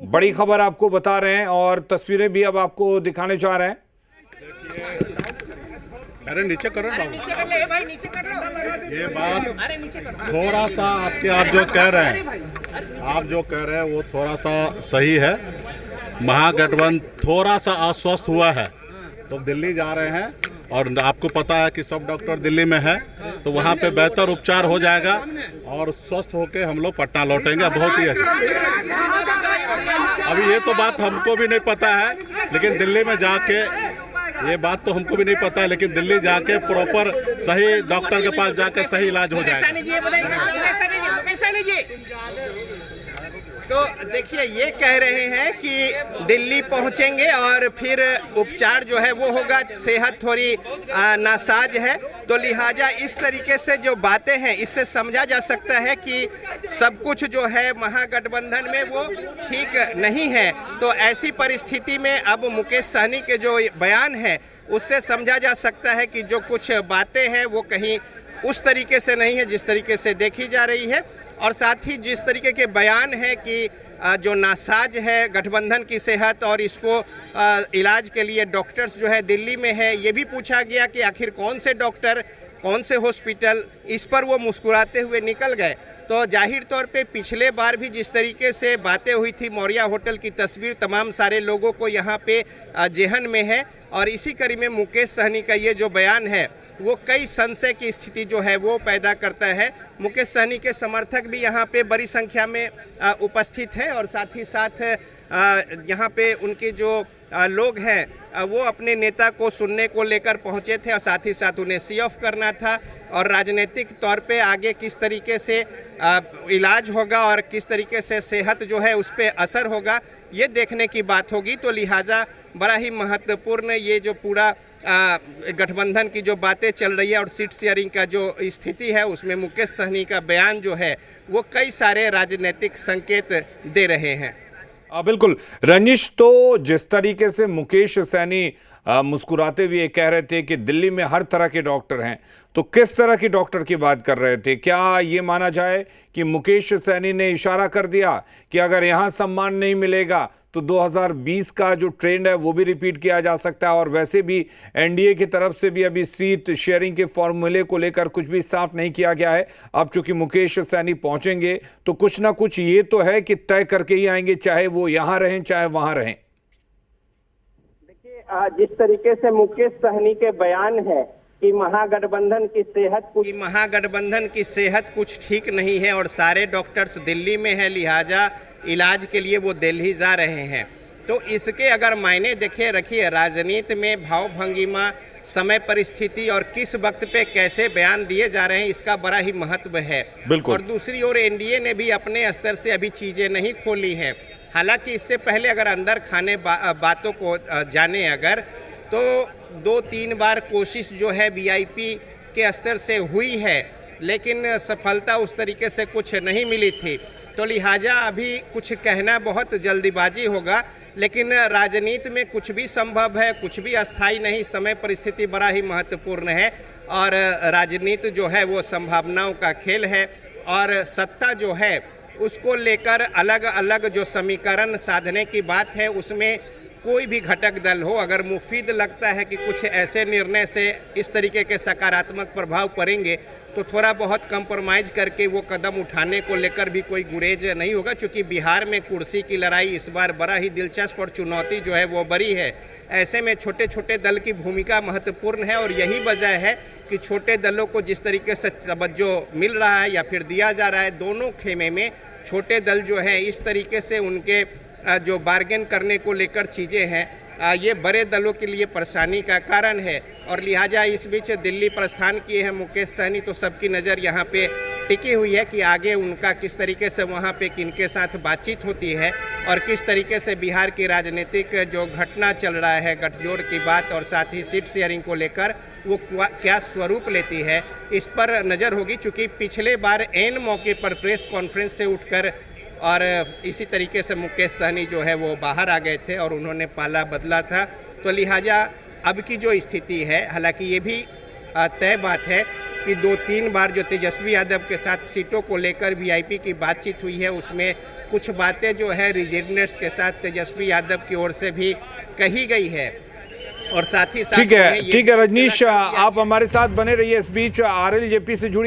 बड़ी खबर आपको बता रहे हैं और तस्वीरें भी अब आपको दिखाने जा रहे हैं। अरे नीचे करो ना, नीचे कर ले भाई, नीचे कर लो। ये बात अरे नीचे कर। थोड़ा सा आप जो कह रहे हैं वो थोड़ा सा सही है। महागठबंधन थोड़ा सा अस्वस्थ हुआ है तो दिल्ली जा रहे हैं और आपको पता है कि सब डॉक्टर दिल्ली में है तो वहाँ पे बेहतर उपचार हो जाएगा और स्वस्थ होके हम लोग पटना लौटेंगे। बहुत ही अच्छा। अभी ये तो बात हमको भी नहीं पता है, लेकिन दिल्ली में जाके ये बात तो हमको भी नहीं पता है, लेकिन दिल्ली जाके प्रॉपर सही डॉक्टर के पास जाकर सही इलाज हो जाएगा। तो देखिए, ये कह रहे हैं कि दिल्ली पहुंचेंगे और फिर उपचार जो है वो होगा। सेहत थोड़ी नासाज है, तो लिहाजा इस तरीके से जो बातें हैं इससे समझा जा सकता है कि सब कुछ जो है महागठबंधन में वो ठीक नहीं है। तो ऐसी परिस्थिति में अब मुकेश सहनी के जो बयान है उससे समझा जा सकता है कि जो कुछ बातें हैं वो कहीं उस तरीके से नहीं है जिस तरीके से देखी जा रही है। और साथ ही जिस तरीके के बयान है कि जो नासाज है गठबंधन की सेहत और इसको इलाज के लिए डॉक्टर्स जो है दिल्ली में है, ये भी पूछा गया कि आखिर कौन से डॉक्टर, कौन से हॉस्पिटल, इस पर वो मुस्कुराते हुए निकल गए। तो जाहिर तौर पे पिछले बार भी जिस तरीके से बातें हुई थी, मौर्या होटल की तस्वीर तमाम सारे लोगों को यहाँ पे जेहन में है और इसी कड़ी में मुकेश सहनी का ये जो बयान है वो कई संशय की स्थिति जो है वो पैदा करता है। मुकेश सहनी के समर्थक भी यहाँ पे बड़ी संख्या में उपस्थित है और साथ ही साथ यहाँ पे उनके जो लोग हैं वो अपने नेता को सुनने को लेकर पहुँचे थे और साथ ही साथ उन्हें सी ऑफ करना था और राजनीतिक तौर पे आगे किस तरीके से इलाज होगा और किस तरीके से सेहत जो है उस पर असर होगा, ये देखने की बात होगी। तो लिहाजा बड़ा ही महत्वपूर्ण ये जो पूरा गठबंधन की जो बातें चल रही है और सीट शेयरिंग का जो स्थिति है उसमें मुकेश सहनी का बयान जो है वो कई सारे राजनीतिक संकेत दे रहे हैं। बिल्कुल रंजिश, तो जिस तरीके से मुकेश सहनी मुस्कुराते हुए कह रहे थे कि दिल्ली में हर तरह के डॉक्टर हैं, तो किस तरह की डॉक्टर की बात कर रहे थे? क्या ये माना जाए कि मुकेश सहनी ने इशारा कर दिया कि अगर यहाँ सम्मान नहीं मिलेगा तो 2020 का जो ट्रेंड है वो भी रिपीट किया जा सकता है? और वैसे भी एनडीए की तरफ से भी अभी सीट शेयरिंग के फॉर्मूले को लेकर कुछ भी साफ नहीं किया गया है। अब चूंकि मुकेश सहनी पहुंचेंगे तो कुछ ना कुछ ये तो है कि तय करके ही आएंगे, चाहे वो यहां रहें चाहे वहां रहें। देखिए, जिस तरीके से मुकेश सहनी के बयान है कि महागठबंधन की सेहत कुछ ठीक नहीं है और सारे डॉक्टर्स दिल्ली में है, लिहाजा इलाज के लिए वो दिल्ली जा रहे हैं, तो इसके अगर मायने देखे रखिए, राजनीति में भाव भंगिमा, समय परिस्थिति और किस वक्त पे कैसे बयान दिए जा रहे हैं इसका बड़ा ही महत्व है। और दूसरी ओर एनडीए ने भी अपने स्तर से अभी चीज़ें नहीं खोली हैं। हालांकि इससे पहले अगर अंदर खाने बातों को जाने अगर तो 2-3 बार कोशिश जो है वीआईपी के स्तर से हुई है, लेकिन सफलता उस तरीके से कुछ नहीं मिली थी। तो लिहाजा अभी कुछ कहना बहुत जल्दीबाजी होगा, लेकिन राजनीति में कुछ भी संभव है, कुछ भी अस्थाई नहीं। समय परिस्थिति बड़ा ही महत्वपूर्ण है और राजनीति जो है वो संभावनाओं का खेल है और सत्ता जो है उसको लेकर अलग अलग जो समीकरण साधने की बात है उसमें कोई भी घटक दल हो, अगर मुफीद लगता है कि कुछ ऐसे निर्णय से इस तरीके के सकारात्मक प्रभाव पड़ेंगे तो थोड़ा बहुत कंप्रोमाइज करके वो कदम उठाने को लेकर भी कोई गुरेज नहीं होगा। चूँकि बिहार में कुर्सी की लड़ाई इस बार बड़ा ही दिलचस्प और चुनौती जो है वो बड़ी है। ऐसे में छोटे छोटे दल की भूमिका महत्वपूर्ण है और यही वजह है कि छोटे दलों को जिस तरीके से तवज्जो मिल रहा है या फिर दिया जा रहा है, दोनों खेमे में छोटे दल जो है इस तरीके से उनके जो बार्गेन करने को लेकर चीज़ें हैं ये बड़े दलों के लिए परेशानी का कारण है। और लिहाजा इस बीच दिल्ली प्रस्थान किए हैं मुकेश सहनी, तो सबकी नज़र यहाँ पे टिकी हुई है कि आगे उनका किस तरीके से वहाँ पे किनके साथ बातचीत होती है और किस तरीके से बिहार की राजनीतिक जो घटना चल रहा है, गठजोड़ की बात और साथ ही सीट शेयरिंग को लेकर वो क्या स्वरूप लेती है, इस पर नज़र होगी। चूँकि पिछले बार एन मौके पर प्रेस कॉन्फ्रेंस से उठकर और इसी तरीके से मुकेश सहनी जो है वो बाहर आ गए थे और उन्होंने पाला बदला था। तो लिहाजा अब की जो स्थिति है, हालांकि ये भी तय बात है कि 2-3 बार जो तेजस्वी यादव के साथ सीटों को लेकर वीआईपी की बातचीत हुई है उसमें कुछ बातें जो है रिजर्वेशंस के साथ तेजस्वी यादव की ओर से भी कही गई है। और साथ ही साथ ठीक है रजनीश, आप हमारे साथ बने रहिए। इस बीच RLJP से जुड़ी